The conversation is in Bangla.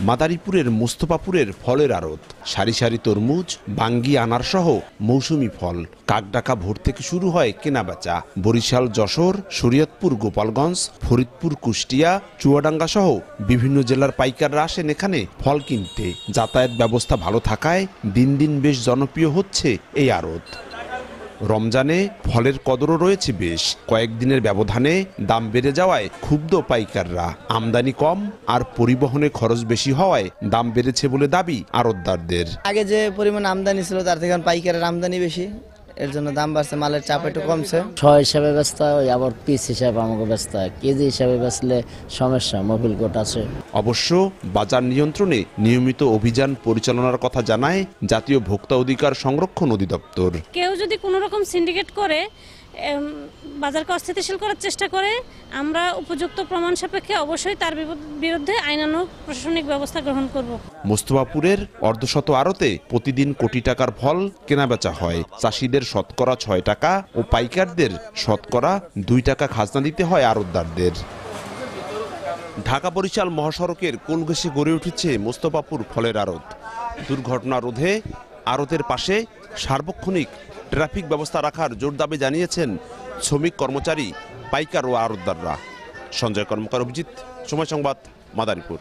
মাদারীপুরের মোস্তফাপুরের ফলের আড়ত, সারি সারি তরমুজ, বাঙ্গি, আনার সহ মৌসুমি ফল। কাকডাকা ভোর থেকে শুরু হয় কেনাবেচা। বরিশাল, যশোর, শরীয়তপুর, গোপালগঞ্জ, ফরিদপুর, কুষ্টিয়া, চুয়াডাঙ্গা সহ বিভিন্ন জেলার পাইকাররা আসেন এখানে ফল কিনতে। যাতায়াত ব্যবস্থা ভালো থাকায় দিন দিন বেশ জনপ্রিয় হচ্ছে এই আড়ত। রমজানে ফলের কদরও রয়েছে বেশ। কয়েকদিনের ব্যবধানে দাম বেড়ে যাওয়ায় ক্ষুব্ধ পাইকাররা। আমদানি কম আর পরিবহনে খরচ বেশি হওয়ায় দাম বেড়েছে বলে দাবি আড়তদারদের। আগে যে পরিমাণ আমদানি ছিল তার থেকে পাইকারের আমদানি বেশি, এর জন্য দাম বাড়ছে, মালের চাপ একটু কমছে। ছয় হিসাবে ব্যস্ত হয়, আবার পিস হিসাবে আমাকে ব্যস্ত হয়, কেজি হিসাবে বেচলে সমস্যা, মোবিল কোট আছে। অবশ্য বাজার নিয়ন্ত্রণে নিয়মিত অভিযান পরিচালনার কথা জানায় জাতীয় ভোক্তা অধিকার সংরক্ষণ অধিদপ্তর। কেউ যদি কোনো রকম সিন্ডিকেট করে বাজারকে অস্থিতিশীল করার চেষ্টা করে, আমরা উপযুক্ত প্রমাণ সাপেক্ষে অবশ্যই তার বিরুদ্ধে আইনানুগ প্রশাসনিক ব্যবস্থা গ্রহণ করব। মোস্তফাপুরের অর্ধশত আড়তে প্রতিদিন কোটি টাকার ফল কেনাবেচা হয়। চাষিদের শতকরা 6 টাকা ও পাইকারদের শতকরা 2 টাকা খাজনা দিতে হয় আড়তদারদের। ঢাকা বরিশাল মহাসড়কের কোল ঘেঁষে গড়ে উঠেছে মোস্তফাপুর ফলের আড়ত। দুর্ঘটনা রোধে আড়তের পাশে সার্বক্ষণিক ট্রাফিক ব্যবস্থা রাখার জোর দাবি জানিয়েছেন শ্রমিক, কর্মচারী, পাইকার ও আড়তদাররা। সঞ্জয় কর্মকার, অভিজিৎ, সময় সংবাদ, মাদারীপুর।